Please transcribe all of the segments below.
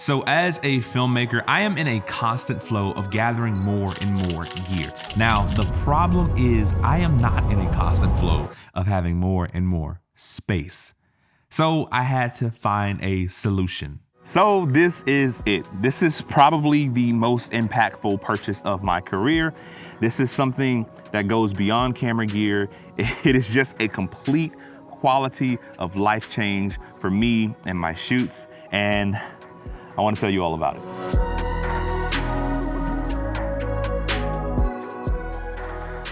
So as a filmmaker, I am in a constant flow of gathering more and more gear. Now, the problem is I am not in a constant flow of having more and more space. So I had to find a solution. So this is it. This is probably the most impactful purchase of my career. This is something that goes beyond camera gear. It is just a complete quality of life change for me and my shoots. And I want to tell you all about it.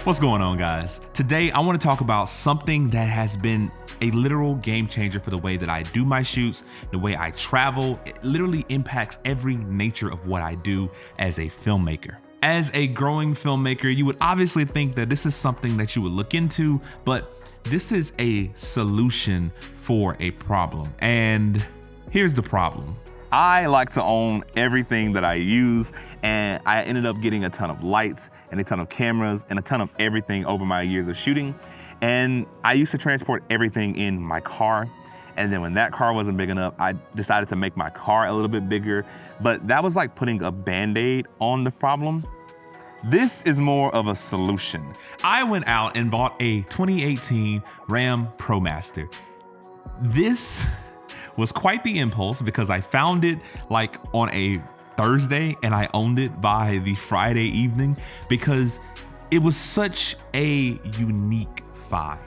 What's going on, guys? Today, I want to talk about something that has been a literal game changer for the way that I do my shoots, the way I travel. It literally impacts every nature of what I do as a filmmaker. As a growing filmmaker, you would obviously think that this is something that you would look into, but this is a solution for a problem. And here's the problem. I like to own everything that I use, and I ended up getting a ton of lights and a ton of cameras and a ton of everything over my years of shooting. And I used to transport everything in my car. And then when that car wasn't big enough, I decided to make my car a little bit bigger. But that was like putting a Band-Aid on the problem. This is more of a solution. I went out and bought a 2018 Ram ProMaster. This was quite the impulse because I found it like on a Thursday and I owned it by the Friday evening because it was such a unique find.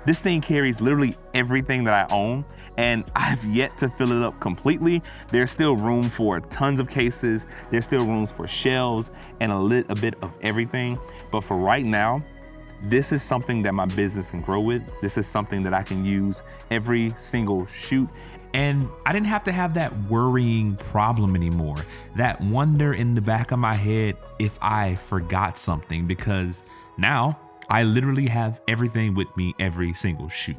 This thing carries literally everything that I own, and I've yet to fill it up completely. There's still room for tons of cases. There's still rooms for shelves and a bit of everything. But for right now, this is something that my business can grow with. This is something that I can use every single shoot. And I didn't have to have that worrying problem anymore, that wonder in the back of my head if I forgot something, because now I literally have everything with me every single shoot.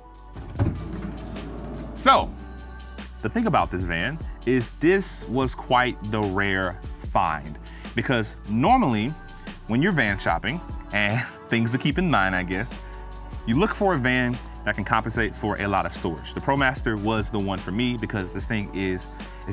So, the thing about this van is this was quite the rare find, because normally when you're van shopping, and things to keep in mind, I guess, you look for a van that can compensate for a lot of storage. The ProMaster was the one for me because this thing is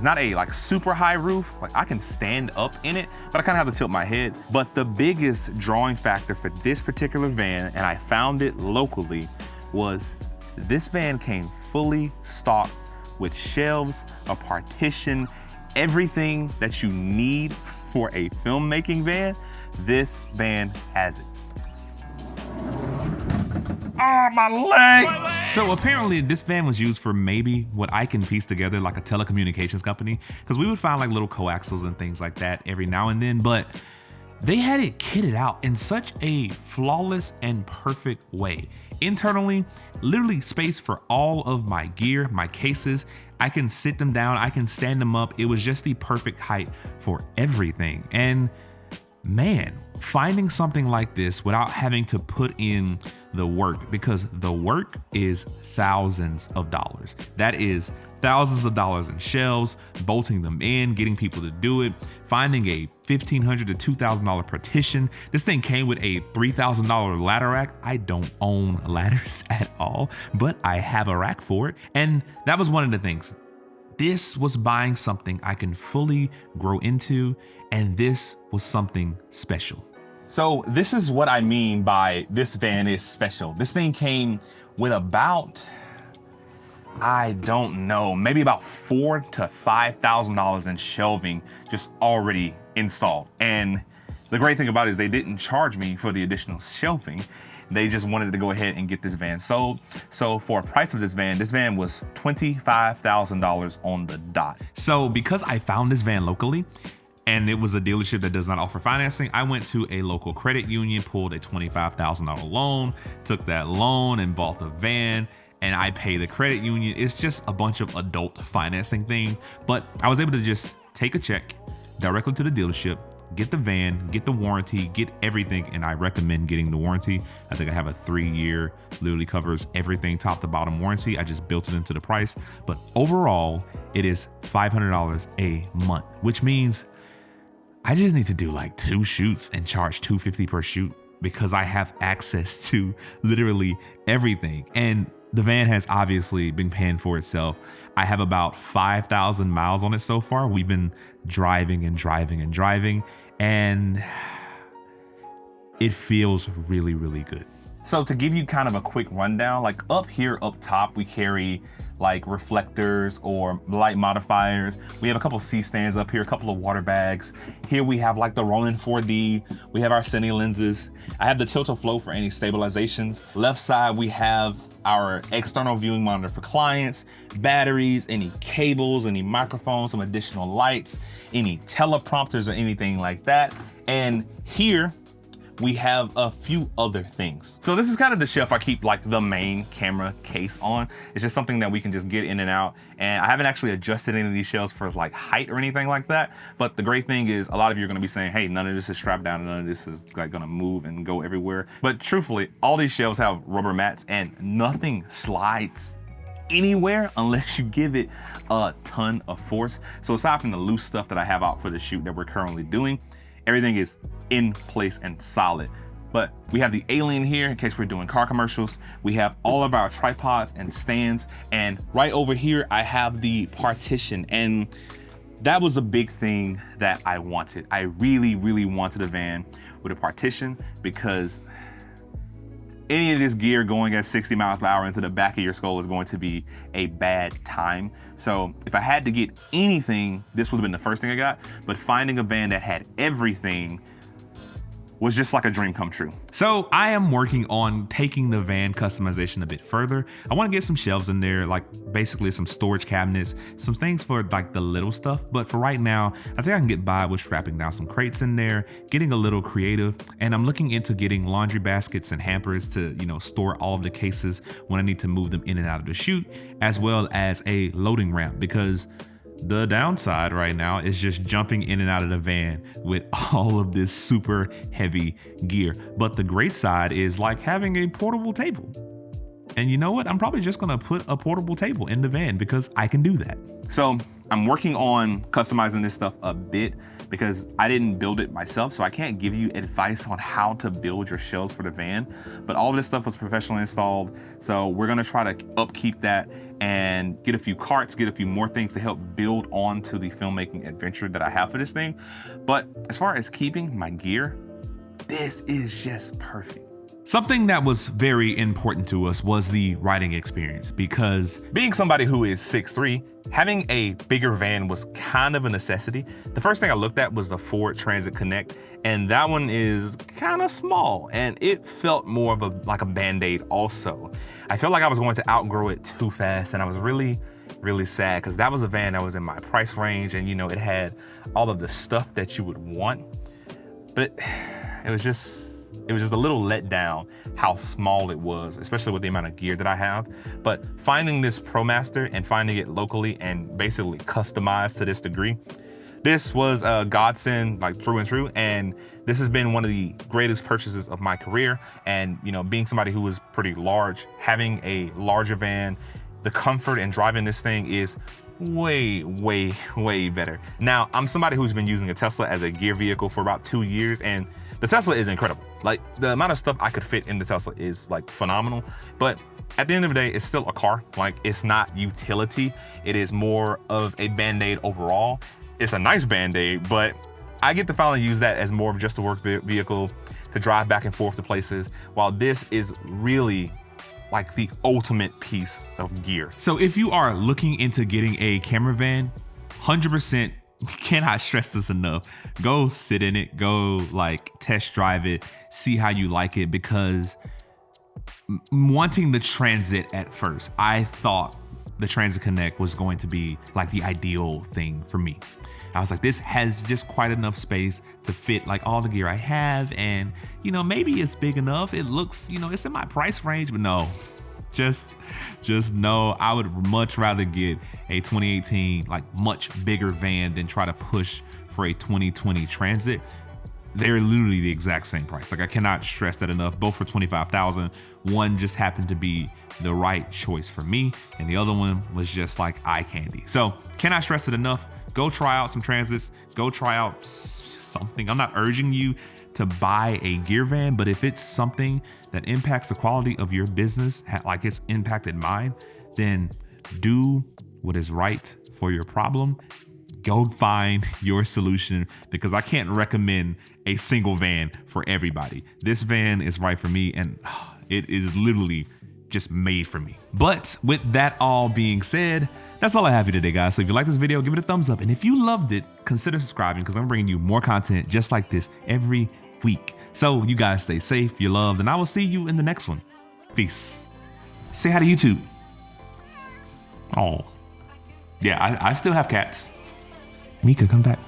not a like super high roof. Like I can stand up in it, but I kind of have to tilt my head. But the biggest drawing factor for this particular van, and I found it locally, was this van came fully stocked with shelves, a partition, everything that you need for a filmmaking van. This van has it. Oh, my leg! So apparently this van was used for maybe what I can piece together like a telecommunications company, because we would find like little coaxials and things like that every now and then, but they had it kitted out in such a flawless and perfect way. Internally, literally space for all of my gear, my cases. I can sit them down, I can stand them up. It was just the perfect height for everything. And man, finding something like this without having to put in the work, because the work is thousands of dollars. That is thousands of dollars in shelves, bolting them in, getting people to do it, finding a $1,500 to $2,000 partition. This thing came with a $3,000 ladder rack. I don't own ladders at all, but I have a rack for it. And that was one of the things. This was buying something I can fully grow into, and this was something special. So this is what I mean by this van is special. This thing came with about, I don't know, maybe about $4,000 to $5,000 in shelving just already installed. And the great thing about it is they didn't charge me for the additional shelving. They just wanted to go ahead and get this van sold. So for a price of this van was $25,000 on the dot. So because I found this van locally, and it was a dealership that does not offer financing, I went to a local credit union, pulled a $25,000 loan, took that loan and bought the van, and I pay the credit union. It's just a bunch of adult financing things, but I was able to just take a check directly to the dealership, get the van, get the warranty, get everything, and I recommend getting the warranty. I think I have a 3-year, literally covers everything top to bottom warranty. I just built it into the price, but overall, it is $500 a month, which means I just need to do like 2 shoots and charge $250 per shoot because I have access to literally everything. And The van has obviously been paying for itself. I have about 5,000 miles on it so far. We've been driving and driving and driving, and it feels really, really good. So to give you kind of a quick rundown, like up here up top, we carry like reflectors or light modifiers. We have a couple C-stands up here, a couple of water bags. Here we have like the Ronin 4D. We have our Cine lenses. I have the Tilt-O-Flow for any stabilizations. Left side, we have our external viewing monitor for clients, batteries, any cables, any microphones, some additional lights, any teleprompters or anything like that. And here, we have a few other things. So this is kind of the shelf I keep like the main camera case on. It's just something that we can just get in and out. And I haven't actually adjusted any of these shelves for like height or anything like that. But the great thing is a lot of you are gonna be saying, hey, none of this is strapped down and none of this is like gonna move and go everywhere. But truthfully, all these shelves have rubber mats and nothing slides anywhere unless you give it a ton of force. So aside from the loose stuff that I have out for the shoot that we're currently doing, everything is in place and solid. But we have the Alien here in case we're doing car commercials. We have all of our tripods and stands. And right over here, I have the partition. And that was a big thing that I wanted. I really, really wanted a van with a partition because any of this gear going at 60 miles per hour into the back of your skull is going to be a bad time. So if I had to get anything, this would have been the first thing I got, but finding a van that had everything was just like a dream come true. So I am working on taking the van customization a bit further. I want to get some shelves in there, like basically some storage cabinets, some things for like the little stuff. But for right now, I think I can get by with strapping down some crates in there, getting a little creative. And I'm looking into getting laundry baskets and hampers to, store all of the cases when I need to move them in and out of the chute, as well as a loading ramp, because the downside right now is just jumping in and out of the van with all of this super heavy gear. But the great side is like having a portable table. And you know what? I'm probably just gonna put a portable table in the van because I can do that. So I'm working on customizing this stuff a bit because I didn't build it myself, so I can't give you advice on how to build your shelves for the van, but all of this stuff was professionally installed. So we're gonna try to upkeep that and get a few carts, get a few more things to help build onto the filmmaking adventure that I have for this thing. But as far as keeping my gear, this is just perfect. Something that was very important to us was the riding experience, because being somebody who is 6'3", having a bigger van was kind of a necessity. The first thing I looked at was the Ford Transit Connect, and that one is kind of small, and it felt more of like a Band-Aid also. I felt like I was going to outgrow it too fast, and I was really sad because that was a van that was in my price range, and it had all of the stuff that you would want, but it was just a little let down how small it was, especially with the amount of gear that I have. But finding this ProMaster and finding it locally and basically customized to this degree, this was a godsend, like through and through. And this has been one of the greatest purchases of my career. And being somebody who is pretty large, having a larger van, the comfort in driving this thing is way better. Now, I'm somebody who's been using a Tesla as a gear vehicle for about 2 years, and the Tesla is incredible. Like, the amount of stuff I could fit in the Tesla is like phenomenal, but at the end of the day, it's still a car. Like, it's not utility. It is more of a Band-Aid overall. It's a nice Band-Aid, but I get to finally use that as more of just a work vehicle to drive back and forth to places, while this is really like the ultimate piece of gear. So if you are looking into getting a camera van, 100%, cannot stress this enough. Go sit in it, go like test drive it, see how you like it, because wanting the Transit at first, I thought the Transit Connect was going to be like the ideal thing for me. I was like, this has just quite enough space to fit like all the gear I have, and maybe it's big enough. It looks, it's in my price range, but no, just no. I would much rather get a 2018 like much bigger van than try to push for a 2020 Transit. They're literally the exact same price. Like, I cannot stress that enough. Both for $25,000. One just happened to be the right choice for me, and the other one was just like eye candy. So cannot stress it enough. Go try out some Transits. Go try out something. I'm not urging you to buy a gear van, but if it's something that impacts the quality of your business, like it's impacted mine, then do what is right for your problem. Go find your solution, because I can't recommend a single van for everybody. This van is right for me, and it is literally just made for me. But with that all being said, that's all I have for you today, guys. So if you like this video, give it a thumbs up. And if you loved it, consider subscribing, because I'm bringing you more content just like this every week. So you guys stay safe, you're loved, and I will see you in the next one. Peace. Say hi to YouTube. Oh, yeah, I still have cats. Mika, come back.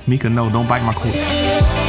Mika, no, don't bite my corpse.